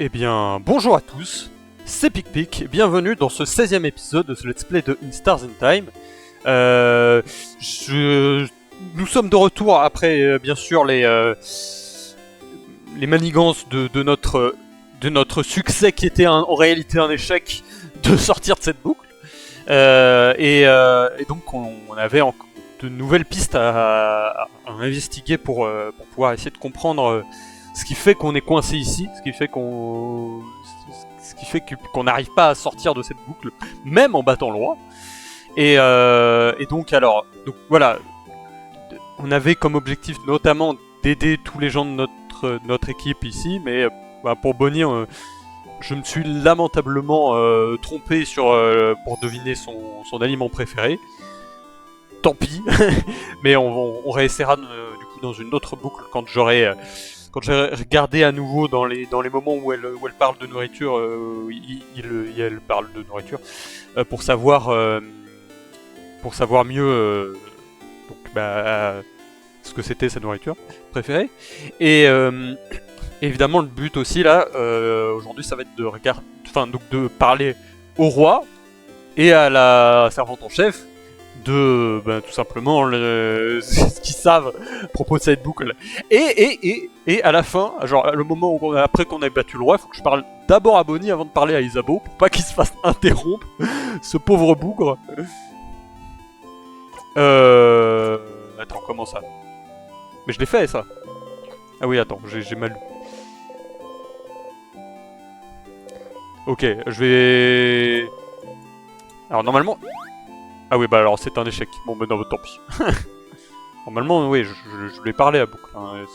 Eh bien, bonjour à tous, c'est PicPic, bienvenue dans ce 16e épisode de ce Let's Play de In Stars in Time. Nous sommes de retour après, bien sûr, les manigances de notre succès qui était en réalité un échec de sortir de cette boucle. Et donc on avait de nouvelles pistes à investiguer pour pouvoir essayer de comprendre ce qui fait qu'on est coincé ici, ce qui fait qu'on n'arrive pas à sortir de cette boucle, même en battant le roi. Et donc voilà, on avait comme objectif notamment d'aider tous les gens de notre équipe ici, mais pour Bonnie, je me suis lamentablement trompé pour deviner son aliment préféré. Tant pis, mais on réessayera du coup dans une autre boucle quand j'aurai regardé à nouveau dans les moments où elle parle de nourriture, elle parle de nourriture, pour savoir mieux ce que c'était sa nourriture préférée. Et évidemment le but aussi là aujourd'hui ça va être de parler au roi et à la servante en chef de tout simplement ce qu'ils savent à propos de cette boucle. Et à la fin, genre le moment où après qu'on ait battu le roi, il faut que je parle d'abord à Bonnie avant de parler à Isabeau pour pas qu'il se fasse interrompre, ce pauvre bougre. Attends, comment ça? Mais je l'ai fait ça. Ah oui, attends, j'ai mal lu. Ok, je vais... Alors normalement... Ah oui, bah alors c'est un échec. Bon, mais non, tant pis. Normalement, oui, je vais parler à boucle. Hein,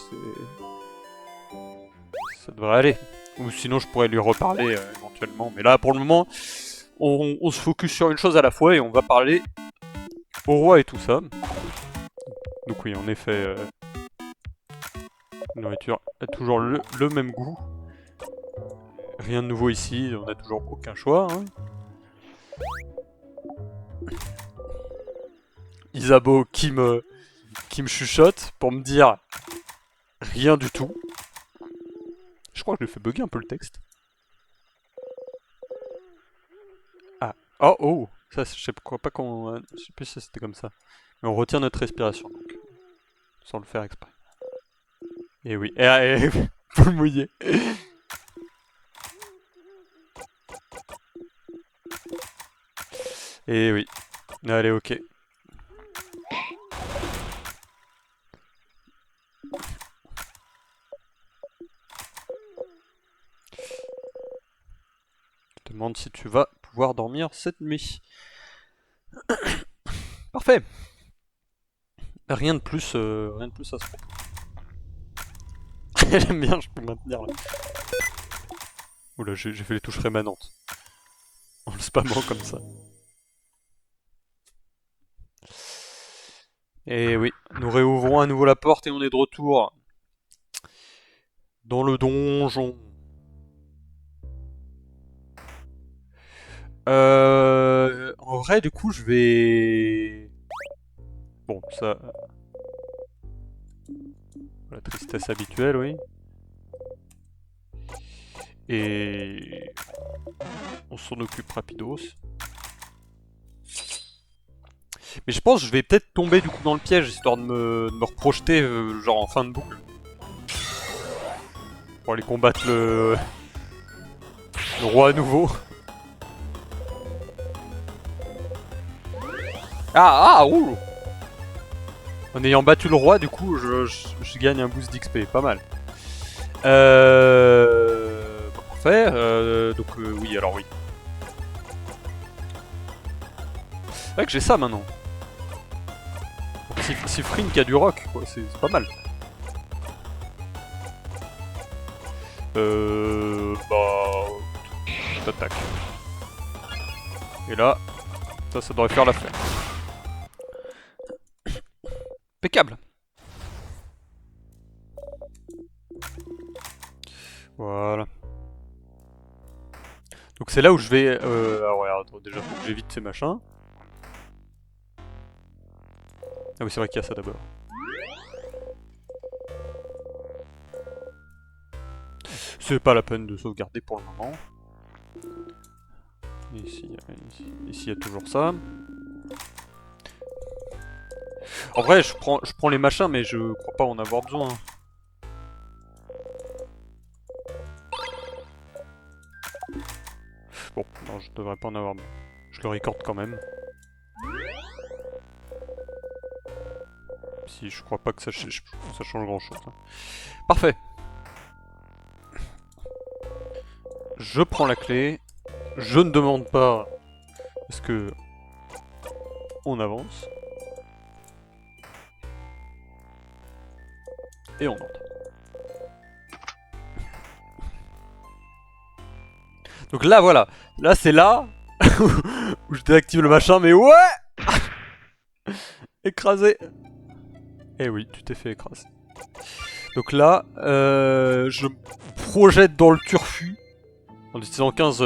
ça devrait aller. Ou sinon, je pourrais lui reparler éventuellement. Mais là, pour le moment, on se focus sur une chose à la fois et on va parler au roi et tout ça. Donc oui, en effet, la nourriture a toujours le même goût. Rien de nouveau ici, on n'a toujours aucun choix. Hein. Isabeau qui me chuchote pour me dire rien du tout. Je crois que je lui fais bugger un peu le texte. Ah, oh, ça je sais pas qu'on... Je sais plus si c'était comme ça. Mais on retient notre respiration donc, sans le faire exprès. Et oui, vous le mouillez. Et oui, allez, ok. Je te demande si tu vas pouvoir dormir cette nuit. Parfait. Rien de plus à ce propos. J'aime bien, je peux maintenir là. Oula, j'ai fait les touches rémanentes. En le spammant comme ça. Et oui, nous réouvrons à nouveau la porte et on est de retour dans le donjon. En vrai, du coup, je vais... Bon, ça... La tristesse habituelle, oui. Et... on s'en occupe rapidos. Mais je pense que je vais peut-être tomber du coup dans le piège, histoire de me reprojeter, genre en fin de boucle. Pour aller combattre le roi à nouveau. Ouh. En ayant battu le roi, du coup, je gagne un boost d'XP, pas mal. Parfait, donc oui, alors oui. C'est vrai que j'ai ça maintenant. C'est Frink qui a du rock, quoi, c'est pas mal. T'attaques. Et là, ça devrait faire l'affaire. Impeccable. Voilà. Donc c'est là où je vais... alors ouais, attends, déjà faut que j'évite ces machins. Ah oui, c'est vrai qu'il y a ça d'abord. C'est pas la peine de sauvegarder pour le moment. Ici, il y a toujours ça. En vrai, je prends les machins, mais je crois pas en avoir besoin. Bon, non, je devrais pas en avoir besoin. Je le recorde quand même. Si, je crois pas que ça change grand chose. Parfait. Je prends la clé. Je ne demande pas. Est-ce que on avance? Et on entre. Donc là, voilà. Là, c'est là où je désactive le machin, mais ouais. Écrasé. Eh oui, tu t'es fait écraser. Donc là, je projette dans le turfu. En utilisant 15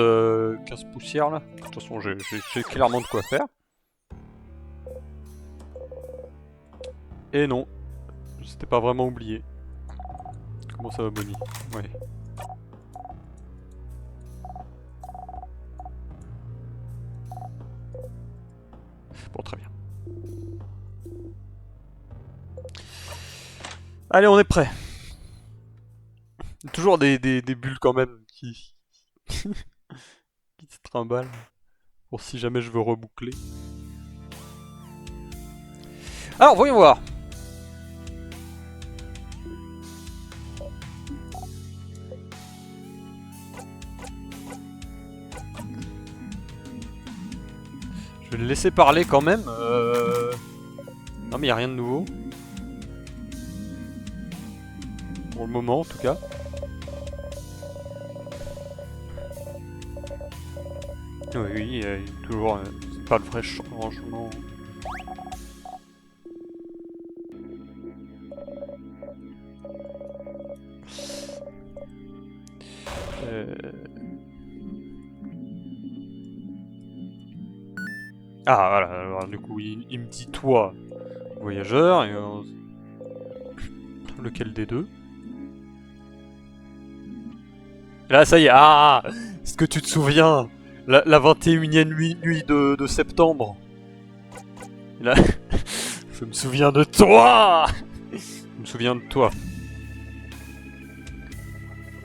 poussières là. De toute façon, j'ai clairement de quoi faire. Et non. C'était pas vraiment oublié. Comment ça va, Bonnie? Ouais. Bon, très bien. Allez, on est prêt. Il y a toujours des bulles quand même qui se trimballent. Pour si jamais je veux reboucler. Alors, voyons voir. Je vais le laisser parler quand même. Non mais il n'y a rien de nouveau. Pour le moment en tout cas. Oui, toujours c'est pas le vrai changement. Ah voilà, alors du coup il me dit toi, voyageur, et lequel des deux? Là ça y est, ah, est-ce que tu te souviens? La 21e nuit de septembre. Là, je me souviens de toi. Je me souviens de toi.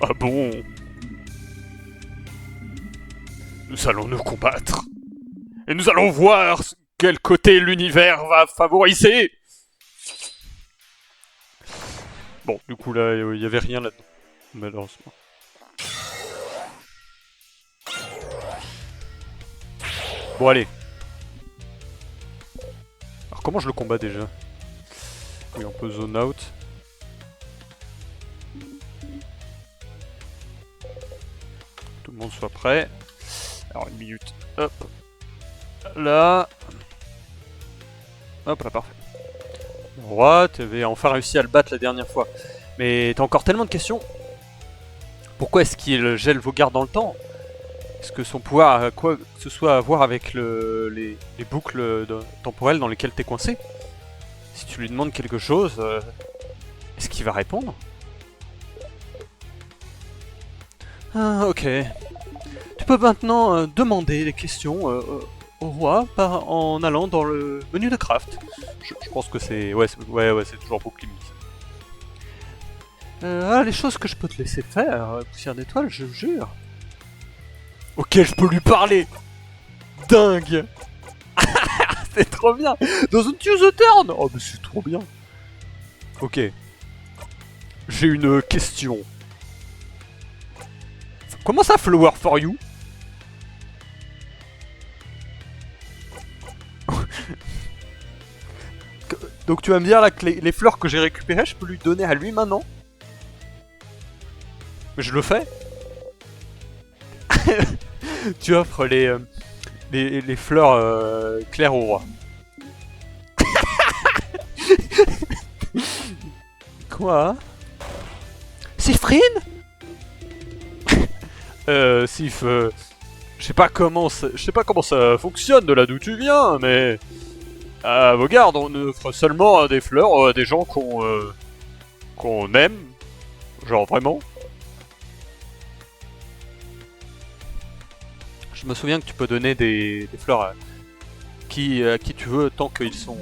Ah bon? Nous allons nous combattre. Et nous allons voir quel côté l'univers va favoriser. Bon, du coup là, il y avait rien là-dedans, malheureusement. Bon allez. Alors comment je le combats déjà? Oui, on peut zone out. Tout le monde soit prêt. Alors une minute. Hop. Là. Hop là, parfait. Roi, tu avais enfin réussi à le battre la dernière fois. Mais t'as encore tellement de questions. Pourquoi est-ce qu'il gèle vos gardes dans le temps? Est-ce que son pouvoir a quoi que ce soit à voir avec les boucles temporelles dans lesquelles t'es coincé? Si tu lui demandes quelque chose, est-ce qu'il va répondre? Ah, ok. Tu peux maintenant demander les questions au roi en allant dans le menu de craft. Je pense que c'est... Ouais, c'est toujours boucle limite. Les choses que je peux te laisser faire, poussière d'étoile, je jure. Ok, je peux lui parler. Dingue. C'est trop bien. Doesn't use a turn. Oh, mais c'est trop bien. Ok. J'ai une question. Comment ça, flower for you? Donc tu vas me dire là que les fleurs que j'ai récupérées, je peux lui donner à lui maintenant? Mais je le fais. Tu offres les fleurs claires au roi. Quoi? Sifrine? Sif, je sais pas comment ça fonctionne de là d'où tu viens, mais à vos gardes, on offre seulement des fleurs à des gens qu'on aime, genre vraiment. Je me souviens que tu peux donner des fleurs à qui tu veux tant qu'ils sont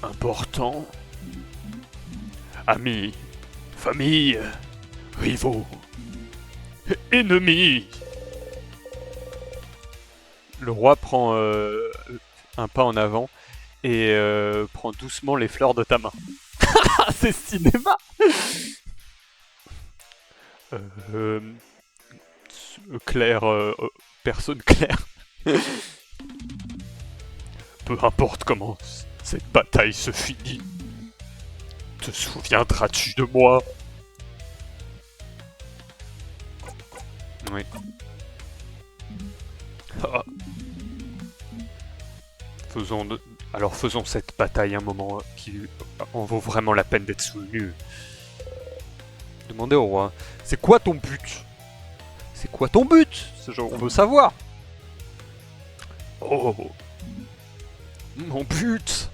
importants. Amis, famille, rivaux, ennemis. Le roi prend un pas en avant et prend doucement les fleurs de ta main. C'est cinéma. Claire, personne claire. Peu importe comment cette bataille se finit, te souviendras-tu de moi? Oui. Ah. Alors faisons cette bataille un moment qui en vaut vraiment la peine d'être souvenu. Demandez au roi, c'est quoi ton but? C'est quoi ton but? On veut savoir. Oh, mon but.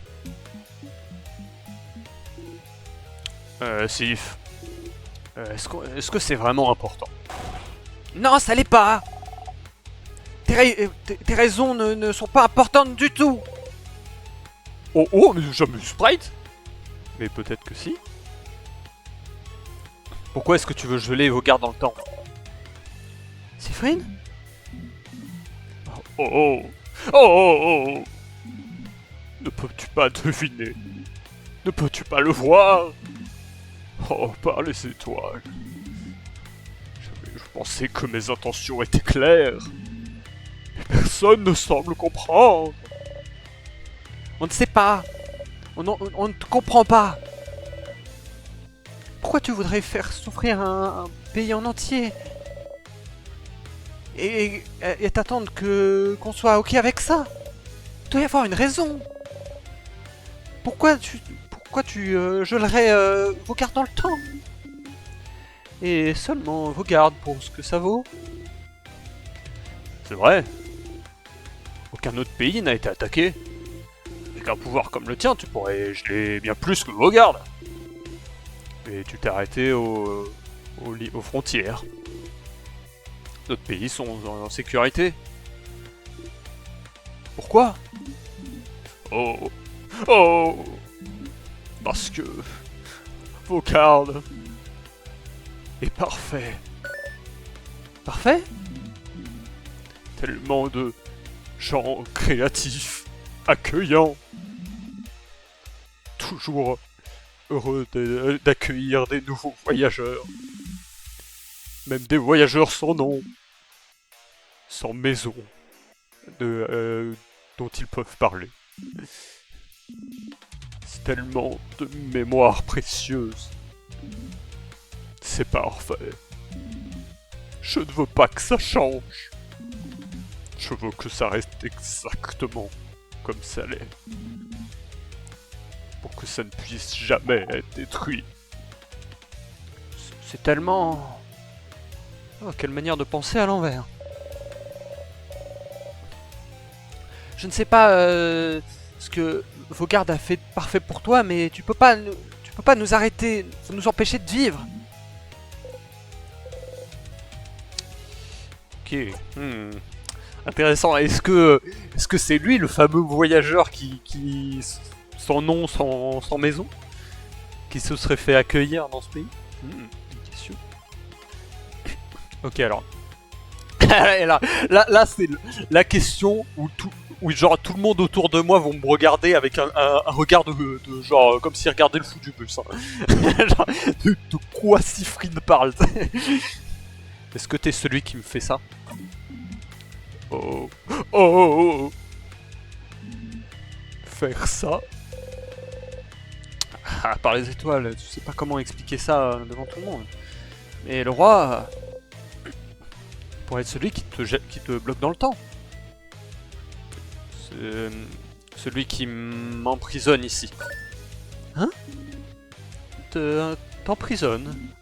Sif, est-ce que c'est vraiment important? Non, ça l'est pas. Tes raisons ne sont pas importantes du tout. Oh, mais jamais Sprite. Mais peut-être que si. Pourquoi est-ce que tu veux geler vos gardes dans le temps? Séphine? Oh. Ne peux-tu pas deviner? Ne peux-tu pas le voir? Oh, par les étoiles. Je pensais que mes intentions étaient claires. Mais personne ne semble comprendre. On ne sait pas. On ne te comprend pas. Pourquoi tu voudrais faire souffrir un pays en entier? Et t'attendre qu'on soit ok avec ça? Il doit y avoir une raison. Pourquoi tu gelerais vos gardes dans le temps? Et seulement vos gardes pour ce que ça vaut? C'est vrai. Aucun autre pays n'a été attaqué. Avec un pouvoir comme le tien, tu pourrais geler bien plus que vos gardes. Et tu t'es arrêté aux frontières. D'autres pays sont en sécurité. Pourquoi? Oh, parce que vos gardes est parfait. Parfait? Tellement de gens créatifs, accueillants, toujours heureux d'accueillir des nouveaux voyageurs. Même des voyageurs sans nom, sans maison, dont ils peuvent parler. C'est tellement de mémoire précieuse. C'est parfait. Je ne veux pas que ça change. Je veux que ça reste exactement comme ça l'est. Pour que ça ne puisse jamais être détruit. C'est tellement... Oh, quelle manière de penser à l'envers. Je ne sais pas ce que Vaugarde a fait de parfait pour toi, mais tu peux pas nous arrêter, nous empêcher de vivre. Ok. Intéressant. Est-ce que c'est lui le fameux voyageur qui sans nom, sans maison, qui se serait fait accueillir dans ce pays? Une question. Ok, alors. là c'est la question où genre tout le monde autour de moi vont me regarder avec un regard de genre comme s'ils regardaient le fou du bus. Hein. Genre, de quoi Sifrine parle? Est-ce que t'es celui qui me fait ça? Oh. Faire ça? Ah, par les étoiles, tu sais pas comment expliquer ça devant tout le monde. Mais le roi pourrait être celui qui te bloque dans le temps. Celui qui m'emprisonne ici. Hein? T'emprisonne.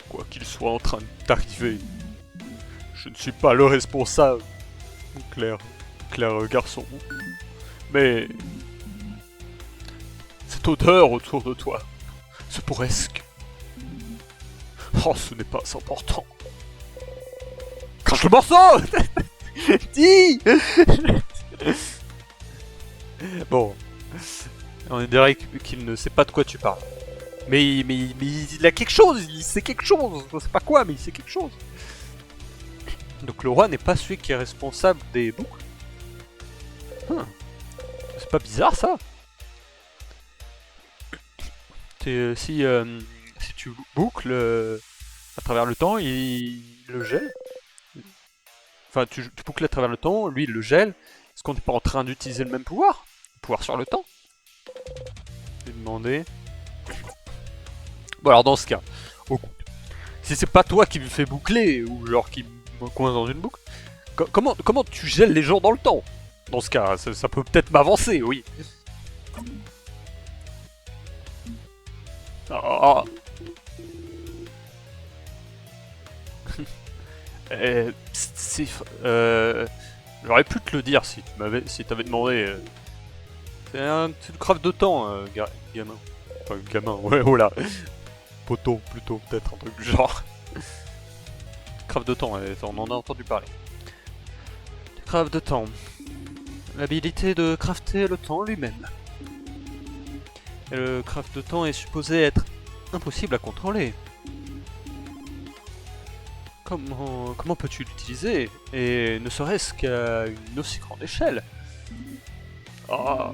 Quoi qu'il soit en train d'arriver, je ne suis pas le responsable, Claire garçon. Mais cette odeur autour de toi, ce pourresque. Oh, ce n'est pas important. Crache le morceau. Dis. Bon. On dirait qu'il ne sait pas de quoi tu parles. Mais il a quelque chose, il sait quelque chose. Je sais pas quoi, mais il sait quelque chose. Donc le roi n'est pas celui qui est responsable des boucles. C'est pas bizarre ça. Si tu boucles à travers le temps, il le gèle. Enfin, tu boucles à travers le temps, lui il le gèle. Est-ce qu'on n'est pas en train d'utiliser le même pouvoir? Pouvoir sur le temps? Je vais demander. Bon alors dans ce cas, si c'est pas toi qui me fais boucler, ou genre qui me coince dans une boucle, comment tu gèles les gens dans le temps? Dans ce cas, ça peut peut-être m'avancer, oui. Oh. J'aurais pu te le dire si tu t'avais demandé. C'est une crave de temps, gamin. Enfin, gamin, ouais, oh là. Poteau, plutôt, peut-être, un truc du genre. Crave de temps, on en a entendu parler. Crave de temps. L'habilité de crafter le temps lui-même. Et le craft de temps est supposé être impossible à contrôler. Comment peux-tu l'utiliser? Et ne serait-ce qu'à une aussi grande échelle? Ah.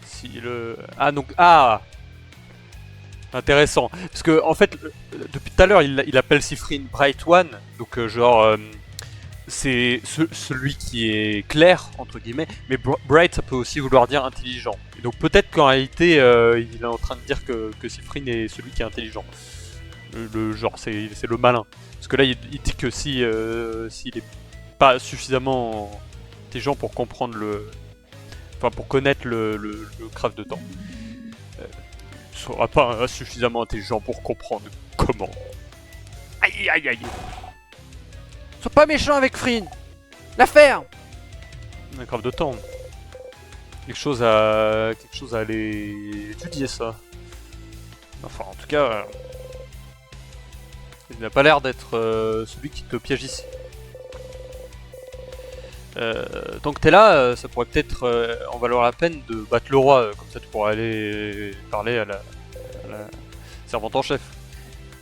Si le... Ah, donc... Ah. Intéressant. Parce que, en fait, depuis tout à l'heure, il appelle Siffrin Bright One. Donc, c'est celui qui est clair, entre guillemets. Mais Bright, ça peut aussi vouloir dire intelligent. Et donc, peut-être qu'en réalité, il est en train de dire que Siffrin est celui qui est intelligent. Le genre, c'est le malin. Parce que là, il dit que s'il est pas suffisamment intelligent pour comprendre enfin, pour connaître le craft de temps. Il sera pas suffisamment intelligent pour comprendre comment. Aïe aïe aïe. Sois pas méchant avec Frin. L'affaire. Un craft de temps. Quelque chose à aller étudier ça. Enfin, en tout cas, il n'a pas l'air d'être celui qui te piège ici. Tant que t'es là, ça pourrait peut-être en valoir la peine de battre le roi, comme ça tu pourras aller parler à la servante en chef.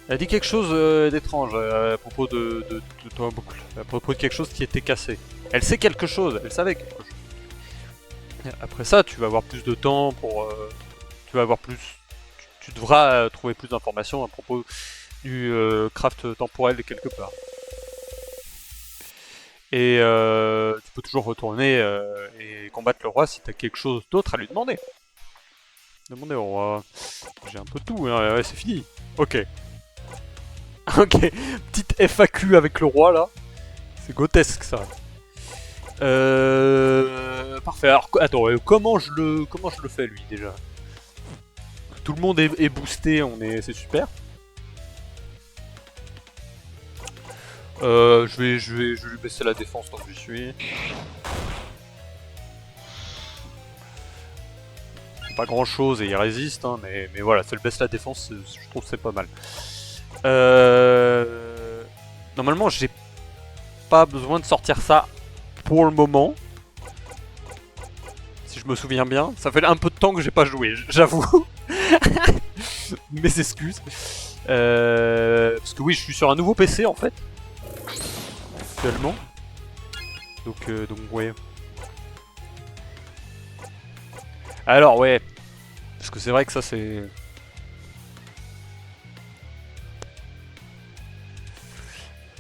Elle a dit quelque chose d'étrange à propos de ton boucle, à propos de quelque chose qui était cassé. Elle sait quelque chose, elle savait quelque chose. Après ça, tu vas avoir plus de temps pour... tu vas avoir plus... Tu devras trouver plus d'informations à propos du craft temporel quelque part. Et tu peux toujours retourner et combattre le roi si t'as quelque chose d'autre à lui demander. Demandez au roi. J'ai un peu de tout, hein. Ouais, c'est fini. Ok. Ok, petite FAQ avec le roi là. C'est grotesque ça. Parfait. Alors, attends, comment je le fais lui déjà? Tout le monde est boosté, c'est super. Je vais lui baisser la défense tant que j'y suis. Pas grand chose et il résiste, hein, mais voilà, ça le baisse la défense, je trouve que c'est pas mal. Normalement, j'ai pas besoin de sortir ça pour le moment. Si je me souviens bien, ça fait un peu de temps que j'ai pas joué, j'avoue. Mes excuses. Parce que oui, je suis sur un nouveau PC en fait. Actuellement. Donc ouais. Alors ouais. Parce que c'est vrai que ça c'est...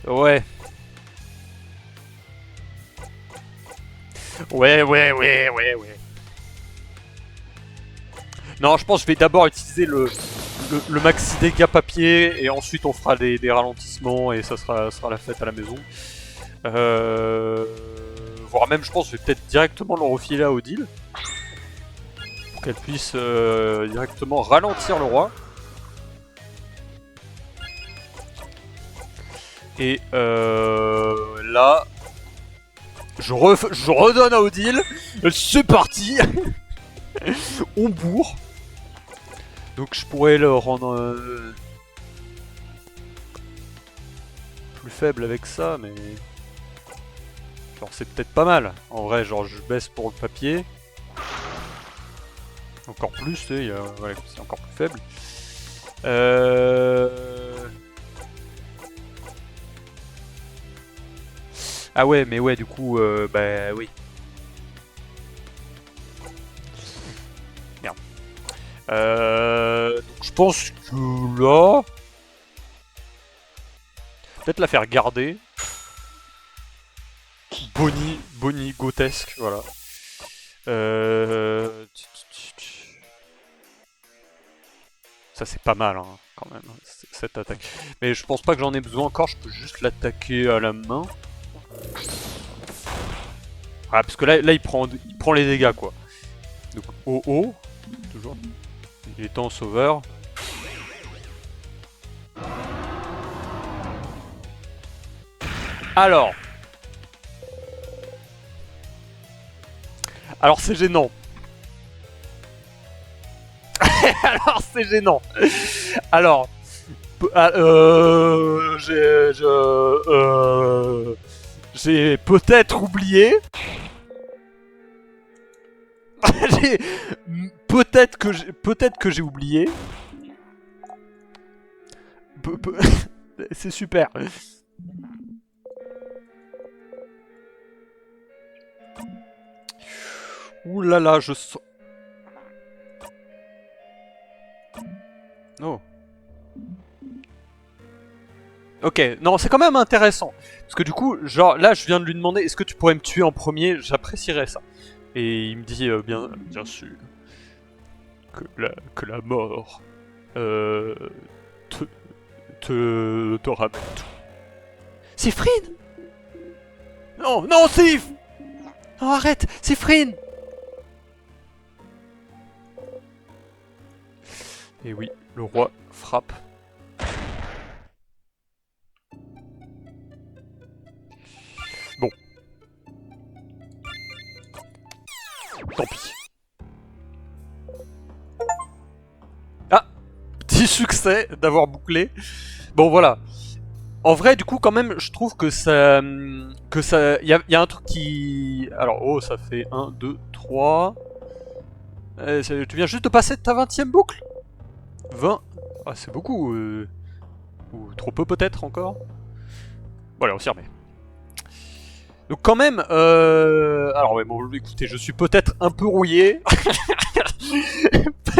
Ouais. Ouais. Non, je pense que je vais d'abord utiliser le maxi dégâts papier et ensuite on fera des ralentissements et ça sera la fête à la maison. Voire même, je pense, que je vais peut-être directement le refiler à Odile. Pour qu'elle puisse directement ralentir le roi. Et là, je redonne à Odile. C'est parti. On bourre. Donc je pourrais le rendre plus faible avec ça, mais... Genre c'est peut-être pas mal. En vrai, genre je baisse pour le papier. Encore plus, tu sais, ouais, c'est encore plus faible. Ah ouais, mais ouais, du coup, bah oui. Merde. Donc je pense que là... Peut-être la faire garder. Bonnie Gotesque, voilà. Ça c'est pas mal, hein, quand même, cette attaque. Mais je pense pas que j'en ai besoin encore, je peux juste l'attaquer à la main. Ah, parce que là il prend les dégâts, quoi. Donc, oh, toujours. Il est en sauveur. Alors c'est gênant. Alors c'est gênant. Alors, j'ai peut-être oublié. Peut-être que j'ai oublié. C'est super. Ouh là là, je sens... Oh. Ok, non, c'est quand même intéressant. Parce que du coup, genre, là, je viens de lui demander, est-ce que tu pourrais me tuer en premier? J'apprécierais ça. Et il me dit, bien sûr, que la mort te ramène tout. Siffrine! Non, non, Sif! Non, arrête, Siffrine! Et oui, le roi frappe. Bon. Tant pis. Ah! Petit succès d'avoir bouclé. Bon, voilà. En vrai, du coup, quand même, je trouve que ça... y a un truc qui... Alors, oh, ça fait 1, 2, 3... tu viens juste de passer ta 20ème boucle? 20... Ah, c'est beaucoup. Ou trop peu, peut-être, encore. Voilà, on s'y remet. Donc quand même, alors ouais, bon, écoutez, je suis peut-être un peu rouillé.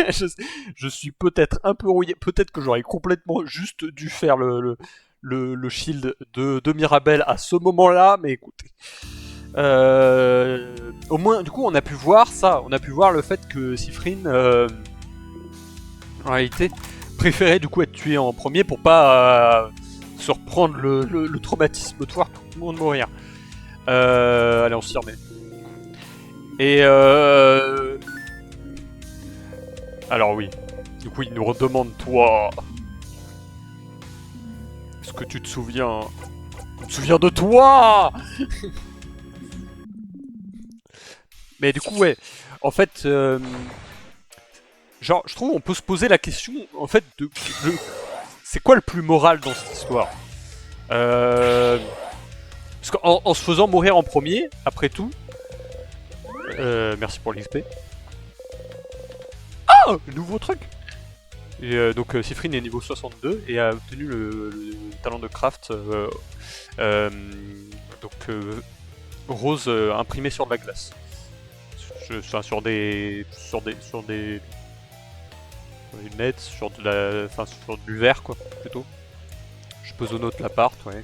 je suis peut-être un peu rouillé. Peut-être que j'aurais complètement juste dû faire le shield de Mirabelle à ce moment-là, mais écoutez. Au moins, du coup, on a pu voir ça. On a pu voir le fait que Siffrine, en réalité, préférait du coup être tué en premier pour pas se reprendre le traumatisme de voir tout le monde mourir. Allez, on s'y remet. Et alors oui. Du coup, il nous redemande, toi... Est-ce que tu te souviens... Je me souviens de toi. Mais du coup, ouais. En fait... genre, je trouve on peut se poser la question, en fait, c'est quoi le plus moral dans cette histoire? Parce qu'en se faisant mourir en premier, après tout... merci pour l'XP. Ah, nouveau truc. Et donc Siffrine est niveau 62 et a obtenu le talent de craft rose imprimé sur de la glace. Enfin, sur des nets, sur du verre quoi, plutôt. Je pose au note l'appart, ouais.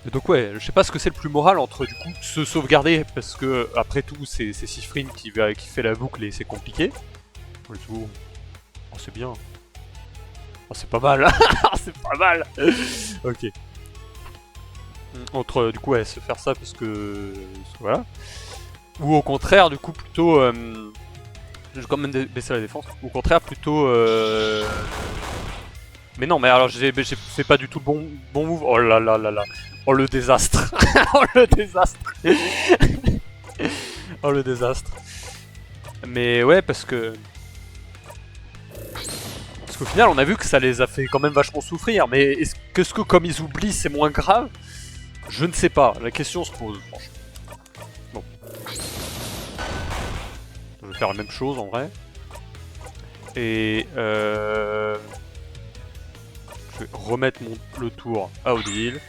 Et donc ouais, je sais pas ce que c'est le plus moral entre du coup se sauvegarder parce que après tout c'est Siffrine qui fait la boucle et c'est compliqué. Oh c'est bien. Oh c'est pas mal. C'est pas mal. Ok. Entre du coup ouais, se faire ça parce que voilà. Ou au contraire du coup plutôt je vais quand même baisser la défense. Ou au contraire plutôt mais non, mais alors j'ai fait pas du tout le bon move. Oh là là là là. Oh le désastre. Oh le désastre. Oh le désastre. Mais ouais, parce que qu'au final, on a vu que ça les a fait quand même vachement souffrir, mais est-ce que comme ils oublient, c'est moins grave? Je ne sais pas, la question se pose, franchement. Bon. Je vais faire la même chose en vrai. Et je vais remettre le tour à Odile.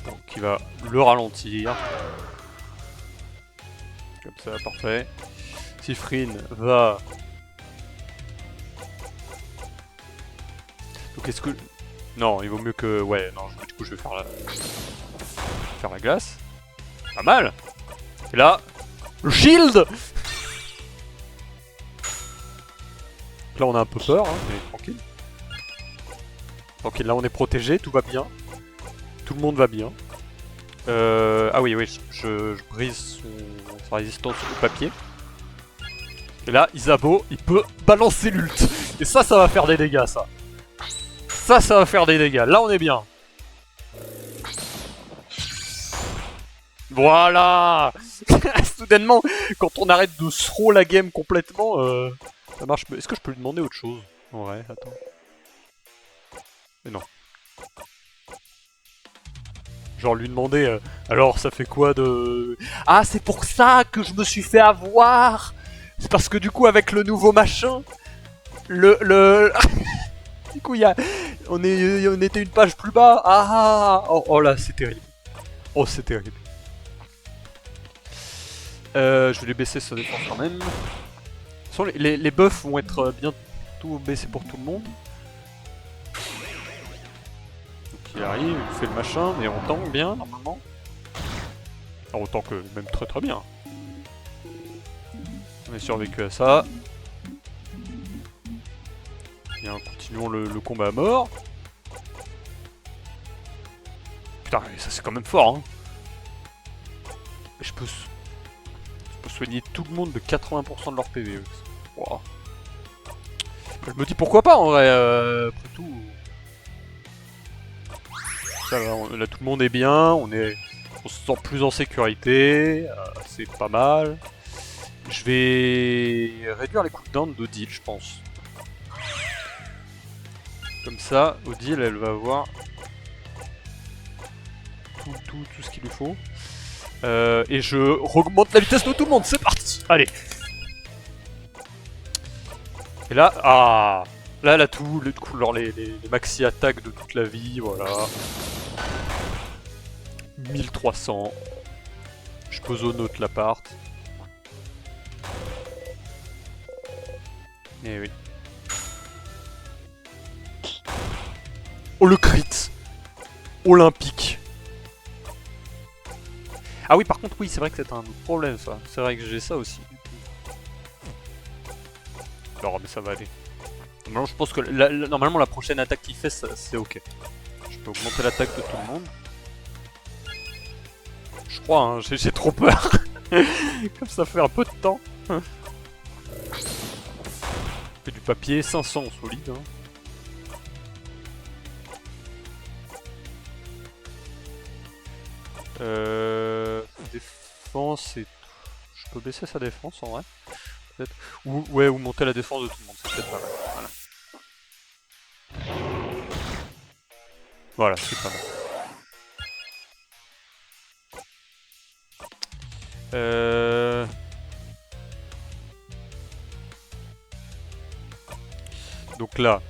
Donc il va le ralentir. Comme ça, parfait. Sifrin va... Donc est-ce que... Non, il vaut mieux que... Ouais, non, du coup je vais faire la glace. Pas mal. Et là, le shield. Là on a un peu peur, hein, mais tranquille. Tranquille, là on est protégé, tout va bien. Tout le monde va bien. Ah oui, je brise sa résistance au papier. Et là, Isabeau, il peut balancer l'ult. Et ça va faire des dégâts, ça. Ça va faire des dégâts. Là, on est bien. Voilà. Soudainement, quand on arrête de throw la game complètement, ça marche. Est-ce que je peux lui demander autre chose? Ouais, attends. Mais non. Genre lui demander, alors ça fait quoi de... Ah, c'est pour ça que je me suis fait avoir. C'est parce que du coup, avec le nouveau machin, du coup, on était une page plus bas. Ah, oh là, c'est terrible. Oh, c'est terrible. Je vais lui baisser sa défense quand même. De toute façon, les buffs vont être bientôt baissés pour tout le monde. Donc il arrive, il fait le machin, mais on tank bien, normalement. Alors, autant que même très bien. On est survécu à ça. Bien, continuons le combat à mort. Putain, ça c'est quand même fort, hein. Je peux soigner tout le monde de 80% de leur PV. Wow. Je me dis pourquoi pas en vrai, après tout. Ça va, là tout le monde est bien, on se sent plus en sécurité, c'est pas mal. Je vais réduire les cooldowns d'Odile, je pense. Comme ça, Odile, elle va avoir tout ce qu'il lui faut. Et je augmente la vitesse de tout le monde, c'est parti. Allez. Et là, là, elle a tout, genre les maxi attaques de toute la vie, voilà. 1300. Je peux zone out l'appart. Eh oui. Oh le crit olympique. Ah oui, par contre, oui, c'est vrai que c'est un autre problème, ça. C'est vrai que j'ai ça aussi. Non, mais ça va aller. Normalement, je pense que normalement, la prochaine attaque qu'il fait, c'est ok. Je peux augmenter l'attaque de tout le monde. Je crois, hein, j'ai trop peur. Comme ça fait un peu de temps. Fait du papier, 500 solide. Hein. Défense et... Je peux baisser sa défense en vrai. Peut-être. Ou monter la défense de tout le monde, c'est peut-être pas mal. Voilà, c'est pas mal. Donc là,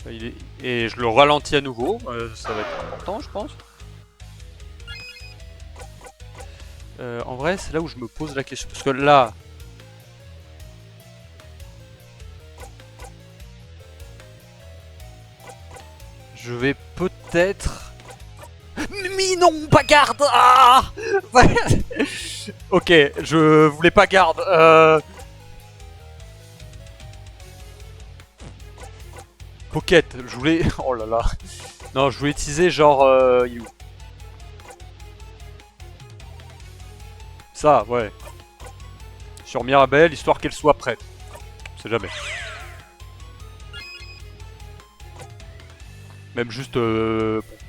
et je le ralentis à nouveau, ça va être important je pense. En vrai c'est là où je me pose la question, parce que là... Je vais peut-être... Mais non, pas garde. Ah. Ok, je voulais pas garde. Pocket, je voulais... Oh là là. Non, je voulais utiliser genre... You. Ça, ouais. Sur Mirabelle, histoire qu'elle soit prête. On sait jamais. Même juste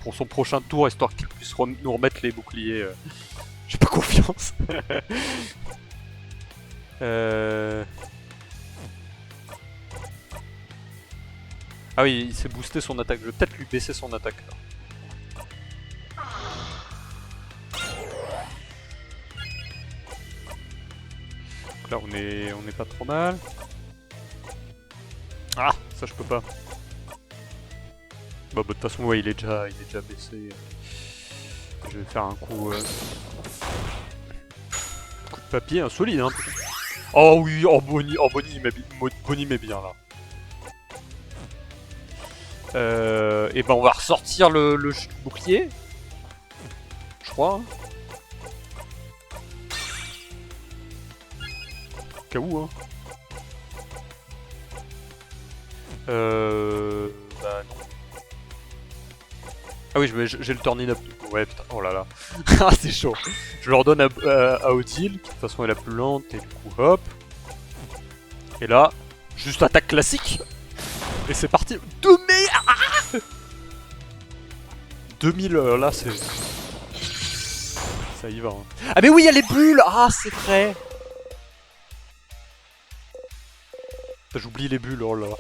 pour son prochain tour, histoire qu'il puisse nous remettre les boucliers. J'ai pas confiance. Ah oui, il s'est boosté son attaque. Je vais peut-être lui baisser son attaque. Là. Donc là, on est pas trop mal. Ah, ça je peux pas. Bah, de toute façon, ouais, il est déjà baissé. Je vais faire un coup, coup de papier, hein, solide, hein. Oh oui, oh Bonnie met bien là. Et ben on va ressortir le bouclier. Je crois. Hein. Au cas où, hein. Bah non. Ah oui, j'ai le turn up du coup. Ouais, putain, oh là là. Ah, c'est chaud. Je le redonne à Odile, qui de toute façon est la plus lente, et du coup, hop. Et là, juste attaque classique. Et c'est parti. 2000, là, c'est... Ça y va. Hein. Ah mais oui, il y a les bulles. Ah, c'est vrai. J'oublie les bulles, oh là là.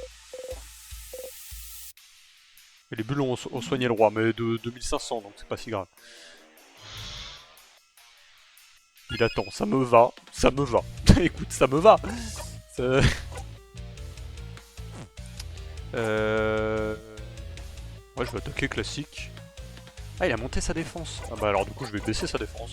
Et les bulles ont soigné le roi, mais de 2500, donc c'est pas si grave. Il attend, ça me va, ça me va. Écoute, ça me va. Ouais, je vais attaquer classique. Ah, il a monté sa défense. Ah bah alors du coup, je vais baisser sa défense.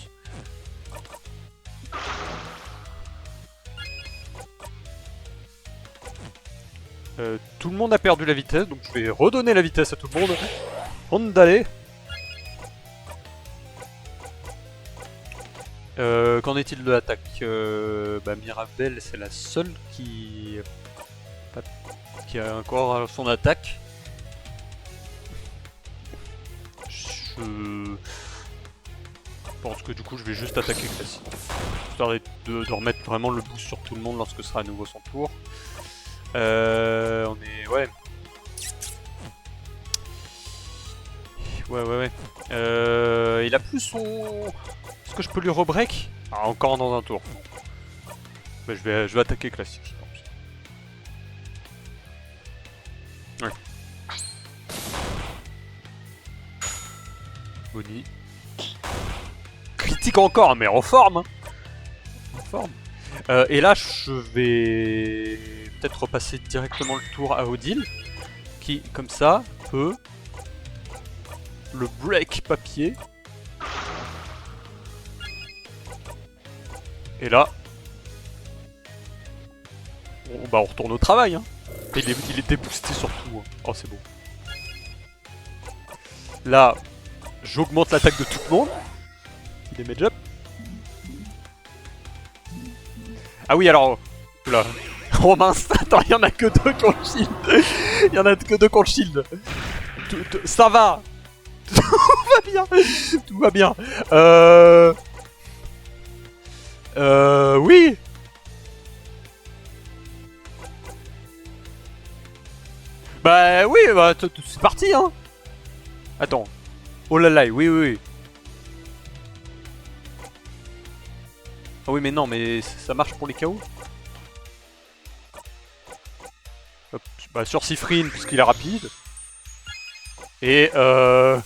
Tout le monde a perdu la vitesse, donc je vais redonner la vitesse à tout le monde. Ondale. Qu'en est-il de l'attaque bah, Mirabelle, c'est la seule qui a encore son attaque. Je pense que du coup je vais juste attaquer classique. Histoire de remettre vraiment le boost sur tout le monde lorsque ce sera à nouveau son tour. On est... ouais. Ouais. Il a plus son... Est-ce que je peux lui rebreak? Ah, encore dans un tour. Bah, je vais attaquer classique. Ouais. Bonnie. Critique encore, mais en forme. Hein. En forme. Et là, je vais peut-être repasser directement le tour à Odile, qui, comme ça, peut le break papier. Et là, on retourne au travail. Hein. Il était boosté surtout. Hein. Oh, c'est beau. Là, j'augmente l'attaque de tout le monde. Il est mage up. Ah oui, alors... Oula. Oh mince, attends, il y en a que deux qui ont le shield. Il y en a que deux qui ont le shield. Ça va. Tout va bien. Tout va bien. Oui. Bah oui, bah c'est parti, hein. Attends. Oh là là, oui. Ah oui, mais non, mais ça marche pour les KO. Hop, bah sur Sifrine, puisqu'il est rapide. Et tout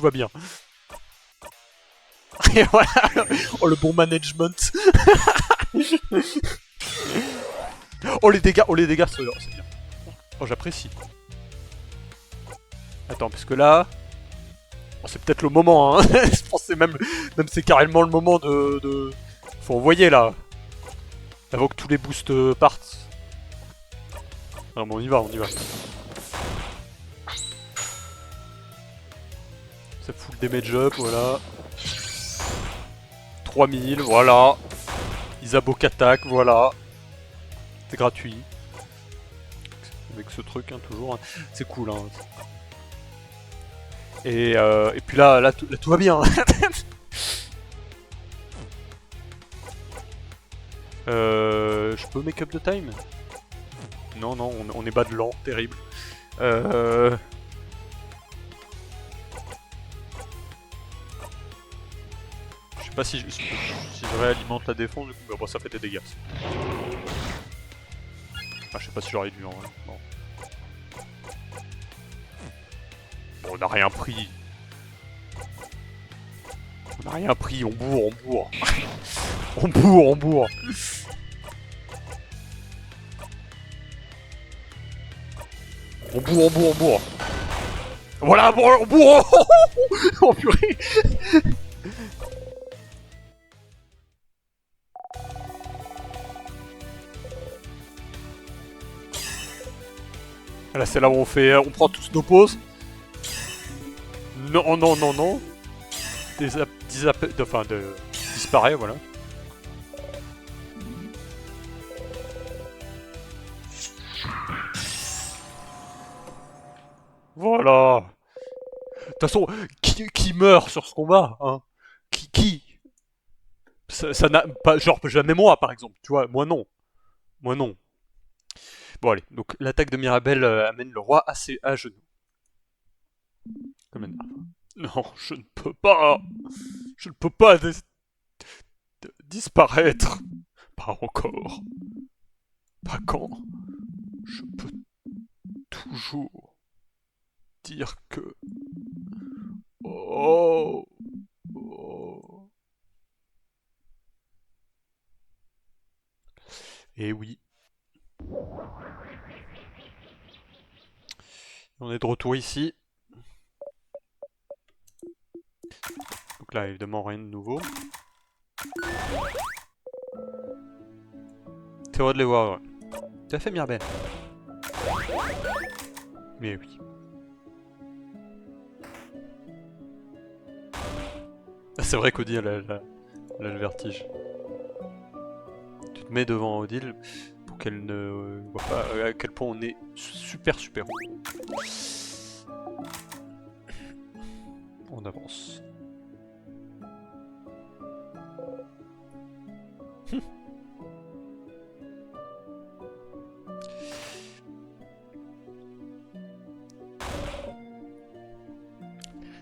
va bien. Et voilà. Oh, le bon management. Oh les dégâts, c'est bien. Oh, j'apprécie. Attends, parce que là... Oh, c'est peut-être le moment, hein. Je pense que même c'est carrément le moment de... Faut envoyer, là. Avant que tous les boosts partent. Non, mais on y va. Ça fout le damage up, voilà. 3000, voilà. Isabeau attaque, voilà. C'est gratuit. Avec ce truc, hein, toujours. Hein. C'est cool, hein. Et puis là, tout va bien. Je peux make up the time? Non, on est bas de lent, terrible. Je sais pas si je réalimente la défense, du coup, bah, bon, ça fait des dégâts. Ah, je sais pas si j'aurais dû en vrai. Bon. On n'a rien pris. On n'a rien pris, on bourre, on bourre. On bourre, on bourre. On bourre, on bourre, on bourre. Voilà, bon, on bourre. Oh purée. Là, c'est là où on fait, on prend tous nos pauses. Non, non, non, non. Disparaît, voilà. Voilà. De toute façon, qui meurt sur ce combat, hein? Qui ça n'a pas, genre jamais moi par exemple, tu vois, moi non. Moi non. Bon allez, donc l'attaque de Mirabelle amène le roi à genoux. Comme non, je ne peux pas. Je ne peux pas disparaître. Pas encore. Pas quand. Je peux toujours dire que. Oh. Oh. Et oui. On est de retour ici. Donc là, évidemment, rien de nouveau. C'est heureux de les voir, ouais. Tu as fait Mirabelle. Mais oui. Ah, c'est vrai qu'Odile a le vertige. Tu te mets devant Odile pour qu'elle ne voit pas à quel point on est super haut. On avance.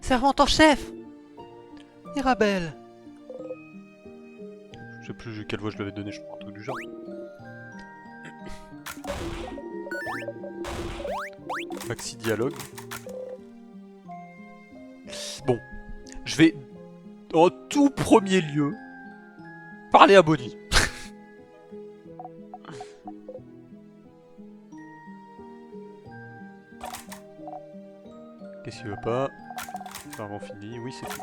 Servante en chef, Mirabelle. Je sais plus quelle voix je lui avais donné, je crois un truc du genre. Maxi dialogue. Bon, je vais en tout premier lieu parler à Bonnie. Qu'est-ce qu'il veut pas? C'est vraiment fini, oui c'est tout.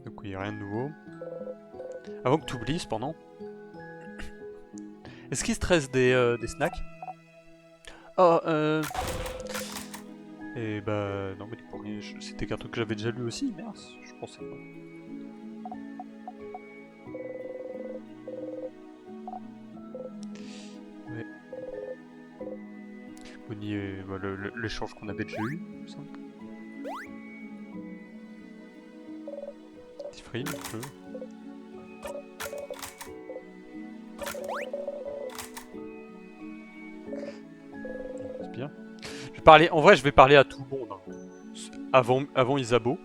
Donc oui, rien de nouveau. Avant que tu oublies cependant. Est-ce qu'il stresse des snacks? Oh, Et bah non mais du coup c'était qu'un truc que j'avais déjà lu aussi, merde, je pensais pas. Ouais. Bonnie, bah, l'échange qu'on avait déjà eu, tout ça. Petit free, un peu. C'est bien. Je vais parler, en vrai je vais parler à tout le monde. Hein. Avant Isabeau.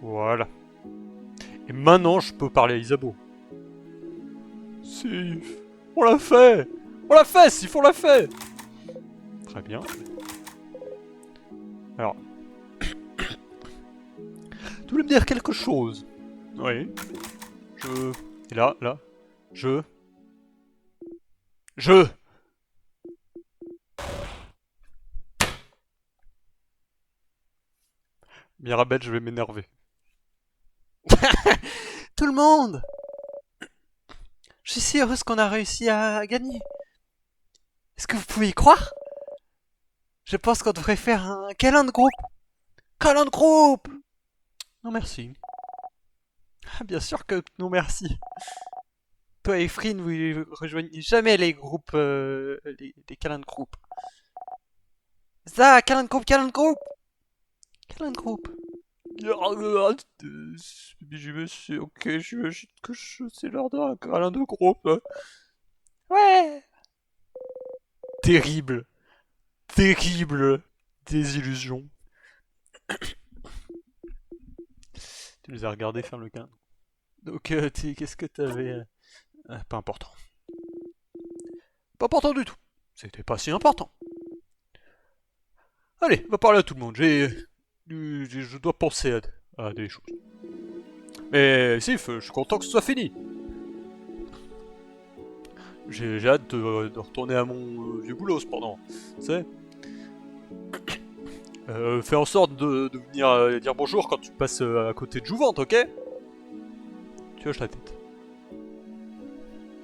Voilà. Et maintenant, je peux parler à Isabeau. Sif, on l'a fait! On l'a fait, Sif, on l'a fait! Très bien. Alors. Tu voulais me dire quelque chose? Oui. Et là. Je... Mirabelle, je vais m'énerver. Tout le monde! Je suis si heureuse qu'on a réussi à gagner. Est-ce que vous pouvez y croire? Je pense qu'on devrait faire un câlin de groupe. Câlin de groupe! Non merci. Ah, bien sûr que non merci. Toi et Freen, vous rejoignez jamais les groupes, les câlins de groupe. Ça, câlin de groupe, câlin de groupe! Câlin de groupe. Ok, c'est l'heure d'un câlin de groupe. Ouais! Terrible. Terrible. désillusion. Tu les as regardés faire le gain. Donc, qu'est-ce que t'avais... pas important. Pas important du tout. C'était pas si important. Allez, va parler à tout le monde. Je dois penser à des choses. Mais Sif, je suis content que ce soit fini. J'ai hâte de retourner à mon vieux boulot cependant. Tu sais. Fais en sorte de venir dire bonjour quand tu passes à côté de Jouvante, ok? Tu hoches la tête.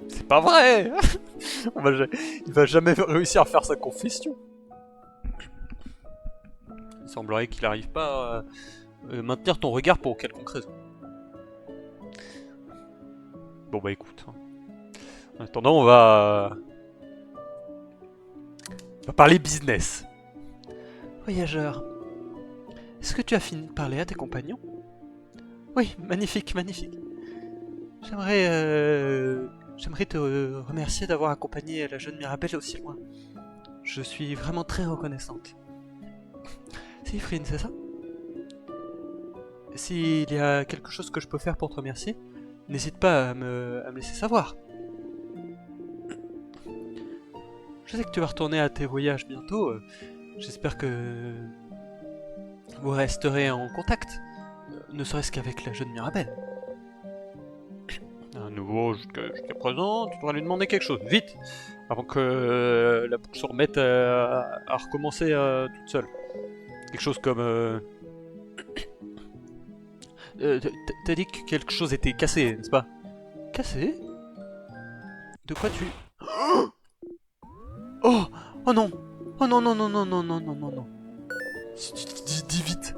C'est pas vrai. Il va jamais réussir à faire sa confession. Il semblerait qu'il n'arrive pas à maintenir ton regard pour quelconque raison. Bon bah écoute. En attendant, on va parler business. Voyageur, est-ce que tu as fini de parler à tes compagnons? Oui, magnifique, magnifique. J'aimerais te remercier d'avoir accompagné la jeune Mirabelle aussi loin. Je suis vraiment très reconnaissante. C'est Ifrine, c'est ça? S'il y a quelque chose que je peux faire pour te remercier, n'hésite pas à me laisser savoir. Je sais que tu vas retourner à tes voyages bientôt. J'espère que vous resterez en contact, ne serait-ce qu'avec la jeune Mirabelle. À nouveau, jusqu'à présent, tu devrais lui demander quelque chose, vite, avant que la boucle se remette à recommencer toute seule. Quelque chose comme... T'as dit que quelque chose était cassé, n'est-ce pas? Cassé? De quoi tu... Oh! Oh non! Oh non non non non non non non non non! Dis vite!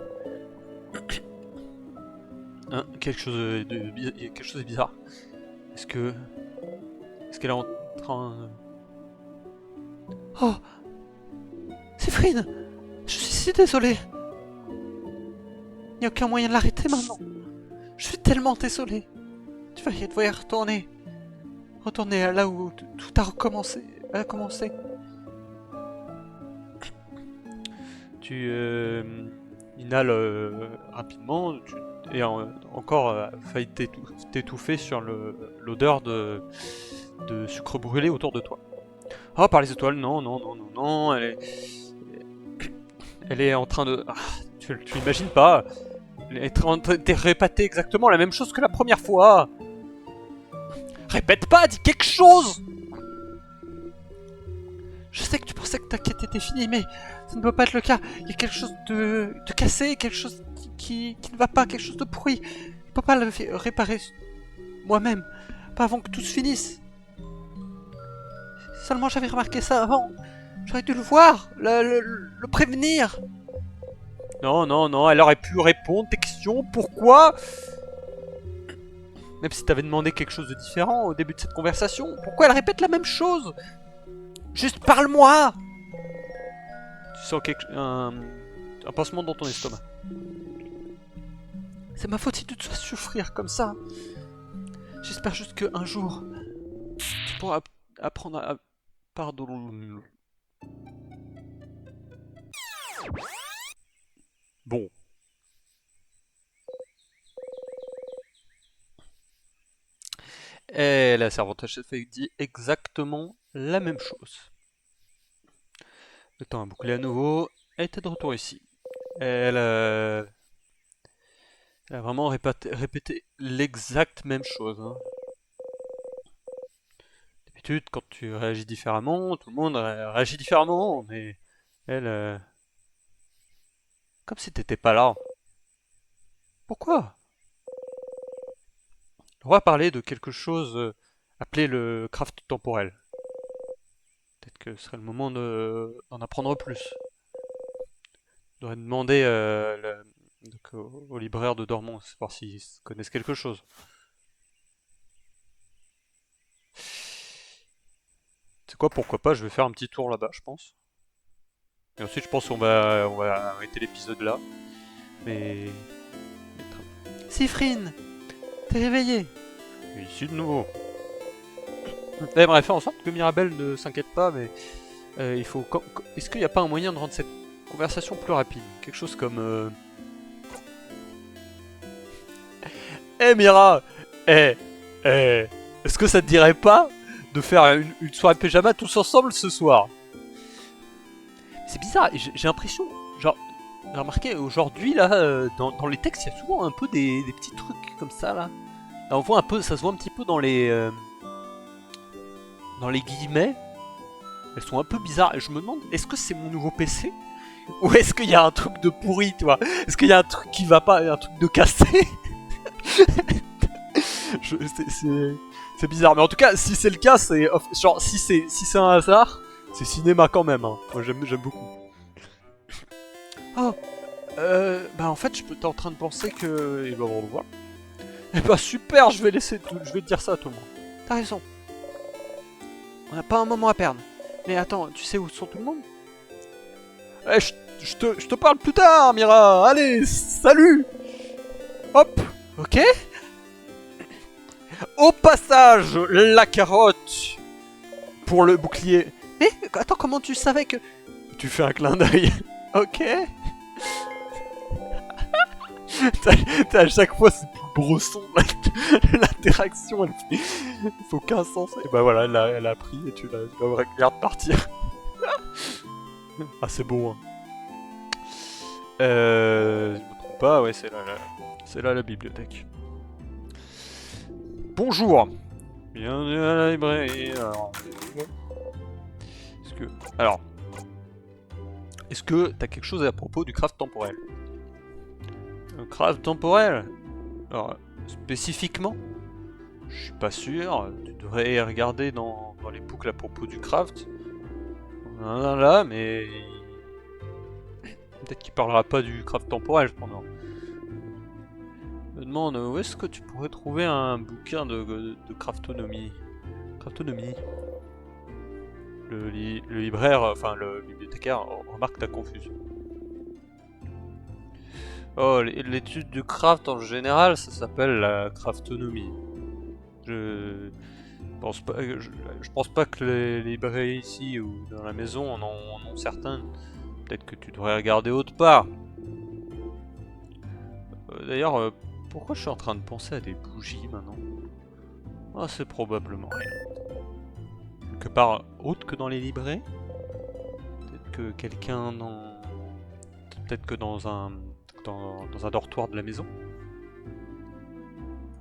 Hein, quelque chose de bizarre. Est-ce qu'elle est en train... Oh! C'est Frine! Je suis si désolé! Il n'y a aucun moyen de l'arrêter maintenant! Je suis tellement désolé! Tu vas devoir y retourner! Retourner à là où tout a recommencé. Tu inhales rapidement et encore failli t'étouffer sur l'odeur de sucre brûlé autour de toi. Oh, par les étoiles, non, non, non, non, non, elle est en train de... Ah, tu l'imagines pas, elle est en train de répéter exactement la même chose que la première fois. Répète pas, dis quelque chose. Je sais que tu pensais que ta quête était finie, mais ça ne peut pas être le cas. Il y a quelque chose de cassé, quelque chose qui ne va pas, quelque chose de pourri. Je ne peux pas le réparer moi-même, pas avant que tout se finisse. Seulement j'avais remarqué ça avant. J'aurais dû le voir, le prévenir. Non, non, non, elle aurait pu répondre tes questions, pourquoi? Même si t'avais demandé quelque chose de différent au début de cette conversation, pourquoi elle répète la même chose? Juste parle-moi! Tu sens un pincement dans ton estomac. C'est ma faute si tu te fais souffrir comme ça. J'espère juste qu'un jour, tu pourras apprendre à... Pardon. Bon. Et la servante à chef dit exactement la même chose. Le temps a bouclé à nouveau. Elle était de retour ici. Elle a vraiment répété l'exacte même chose. Hein. D'habitude, quand tu réagis différemment, tout le monde réagit différemment, mais elle... Comme si t'étais pas là. Pourquoi? Le roi parlait de quelque chose appelé le craft temporel. Peut-être que ce serait le moment d'en apprendre plus. Je devrais demander au libraire de Dormont, voir s'ils connaissent quelque chose. C'est quoi, pourquoi pas, je vais faire un petit tour là-bas, je pense. Et ensuite, je pense qu'on va arrêter l'épisode là. Mais... Sifrine, t'es réveillé? Ici de nouveau. Elle aimerait faire en sorte que Mirabelle ne s'inquiète pas, mais il faut... Est-ce qu'il n'y a pas un moyen de rendre cette Conversation plus rapide. Quelque chose comme... Eh Mira, est-ce que ça te dirait pas de faire une soirée pyjama tous ensemble ce soir? C'est bizarre, j'ai l'impression, genre, j'ai remarqué aujourd'hui là, dans les textes, il y a souvent un peu des petits trucs comme ça là. Là on voit un peu, ça se voit un petit peu dans les guillemets. Elles sont un peu bizarres et je me demande, est-ce que c'est mon nouveau PC? Ou est-ce qu'il y a un truc de pourri, tu vois? Est-ce qu'il y a un truc qui va pas, un truc de cassé? C'est bizarre, mais en tout cas, si c'est le cas, c'est genre si c'est un hasard, c'est cinéma quand même. Hein. Moi, j'aime beaucoup. Oh, bah en fait, t'es en train de penser que il va me revoir. Eh bah super, je vais te dire ça à tout le monde. T'as raison. On n'a pas un moment à perdre. Mais attends, tu sais où sont tout le monde? Eh, je te parle plus tard, Mira. Allez, salut. Hop, ok. Au passage, la carotte pour le bouclier. Mais attends, comment tu savais que... Tu fais un clin d'œil. Ok. À chaque fois, c'est plus brosson. L'interaction, elle fait aucun sens. Et bah voilà, elle a pris et tu la regardes partir. Ah, c'est beau, hein. Je me trompe pas, ouais, c'est là la bibliothèque. Bonjour. Bienvenue à la librairie. Est-ce que t'as quelque chose à propos du craft temporel? Le craft temporel? Alors, spécifiquement? Je suis pas sûr. Tu devrais regarder dans les boucles à propos du craft. On en a là, mais... Peut-être qu'il parlera pas du craft temporel, cependant. Je me demande où est-ce que tu pourrais trouver un bouquin de craftonomie. Craftonomie. Le libraire, enfin le bibliothécaire, remarque ta confusion. Oh, l'étude du craft en général, ça s'appelle la craftonomie. Je pense pas que les librairies ici ou dans la maison en ont certaines. Peut-être que tu devrais regarder autre part. D'ailleurs, pourquoi je suis en train de penser à des bougies maintenant? Ah, c'est probablement rien. Quelque part autre que dans les librairies? Peut-être que quelqu'un dans... Peut-être que dans un dortoir de la maison?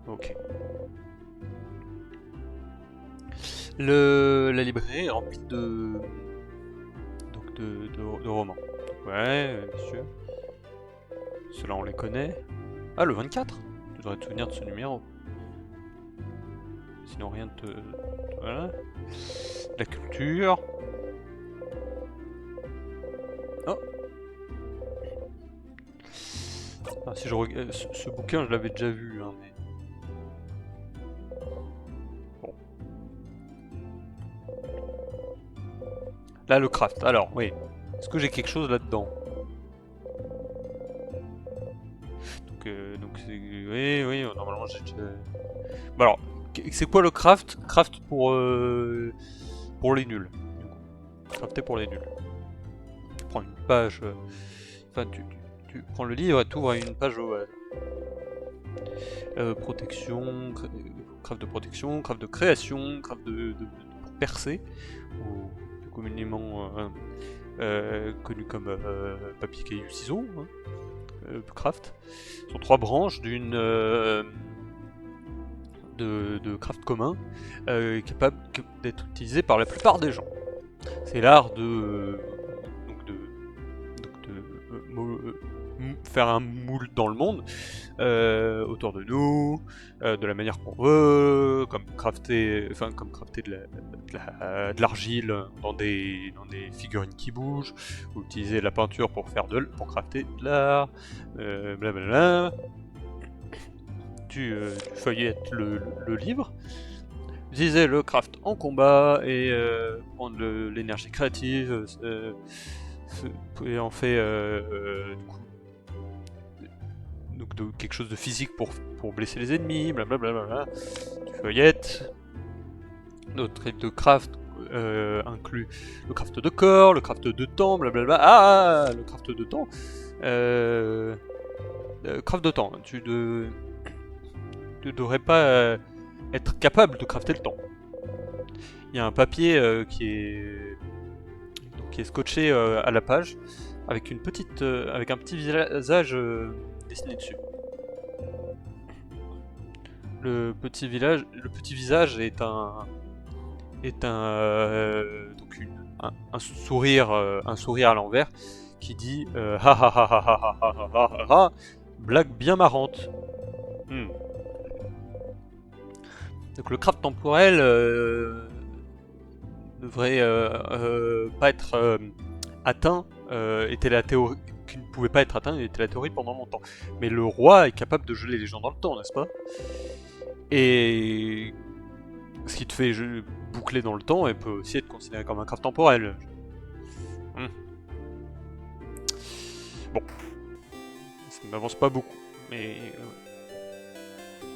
Ok. La librairie est remplie de romans. Ouais, bien sûr. Ceux-là on les connaît. Ah, le 24. Tu devrais te souvenir de ce numéro. Sinon rien de te... Voilà. La culture. Oh. Ah, si je regarde... Ce bouquin je l'avais déjà vu, hein, mais... Bon. Là, le craft. Alors, oui. Est-ce que j'ai quelque chose là-dedans? Donc c'est... Oui, normalement j'ai déjà... Bon alors, c'est quoi le craft? Craft pour les nuls. Crafter pour les nuls. Tu prends une page... Enfin, tu prends le livre et tu ouvres une page au... protection... Craft de protection, craft de création, craft de percer, ou plus communément connu comme papier, caillou, ciseaux, hein, craft. Ce sont 3 branches d'une de craft commun, capable d'être utilisé par la plupart des gens. C'est l'art de faire un moule dans le monde, autour de nous, de la manière qu'on veut, comme crafter de l'argile dans des figurines qui bougent, ou utiliser la peinture pour crafter de l'art, blablabla. Tu feuillettes le livre, utiliser le craft en combat et prendre l'énergie créative et en fait donc quelque chose de physique pour blesser les ennemis, blablabla. Tu feuillettes. D'autres types de craft inclut le craft de corps, le craft de temps, blablabla. Ah, le craft de temps. Craft de temps. Tu devrais pas être capable de crafter le temps. Il y a un papier qui est scotché à la page avec une petite, avec un petit visage dessiné dessus. Le petit visage est un donc un sourire à l'envers qui dit ha ha ha ha ha ha ha ha ha, blague bien marrante. Donc le craft temporel devrait pas être atteint, était la théorie qui ne pouvait pas être atteint, était la théorie pendant longtemps. Mais le roi est capable de geler les gens dans le temps, n'est-ce pas? Et ce qui te fait boucler dans le temps et peut aussi être considéré comme un craft temporel. Bon, ça ne m'avance pas beaucoup, mais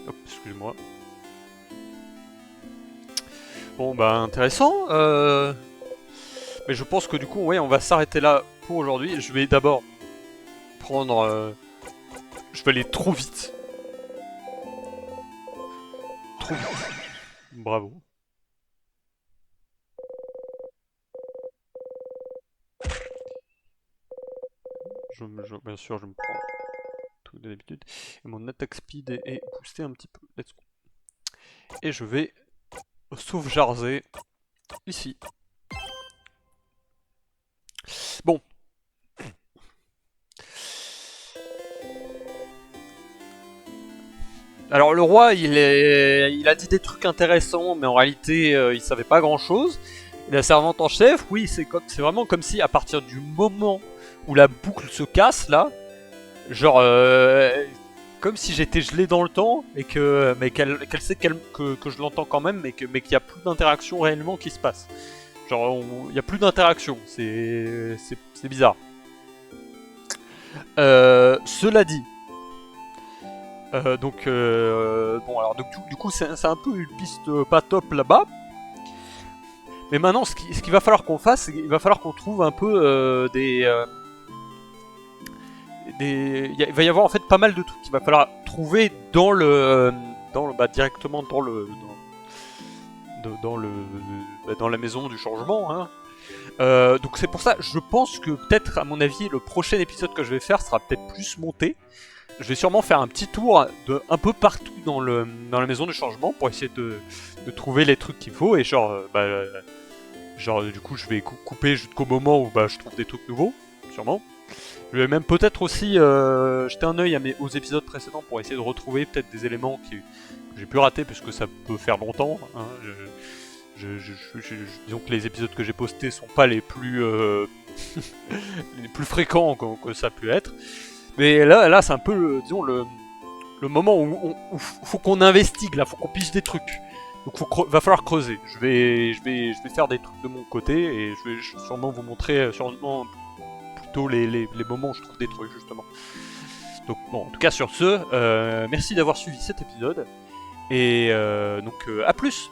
hop, excusez-moi. Bon bah intéressant. Mais je pense que du coup, ouais, on va s'arrêter là pour aujourd'hui. Je vais d'abord prendre. Je vais aller trop vite. Trop vite. Bravo. Bien sûr, je me prends tout d'habitude. Et mon attaque speed est boosté un petit peu. Let's go. Et je vais sauvegarder ici. Bon. Alors le roi, il a dit des trucs intéressants, mais en réalité, il savait pas grand-chose. Et la servante en chef, oui, c'est vraiment comme si à partir du moment où la boucle se casse là, genre comme si j'étais gelé dans le temps et mais qu'elle sait que je l'entends quand même, mais qu'il y a plus d'interaction réellement qui se passe. Genre il y a plus d'interaction, c'est bizarre. Cela dit. Bon alors du coup c'est un peu une piste pas top là-bas. Mais maintenant ce qu'il va falloir qu'on fasse, c'est qu'il va falloir qu'on trouve un peu il va y avoir en fait pas mal de trucs qu'il va falloir trouver dans directement dans la maison du changement. Hein. Donc c'est pour ça, je pense que peut-être à mon avis le prochain épisode que je vais faire sera peut-être plus monté. Je vais sûrement faire un petit tour un peu partout dans la maison du changement pour essayer de trouver les trucs qu'il faut et genre du coup je vais couper jusqu'au moment où je trouve des trucs nouveaux, sûrement. Je vais même peut-être aussi jeter un œil aux épisodes précédents pour essayer de retrouver peut-être des éléments que j'ai pu rater puisque ça peut faire longtemps. Hein. Disons que les épisodes que j'ai postés sont pas les plus les plus fréquents que ça a pu être. Mais là c'est un peu disons le moment où faut qu'on investigue là, faut qu'on pige des trucs. Donc va falloir creuser. Je vais faire des trucs de mon côté et je vais sûrement vous montrer sûrement plutôt les moments où je trouve des trucs justement. Donc bon, en tout cas sur ce, merci d'avoir suivi cet épisode et donc à plus.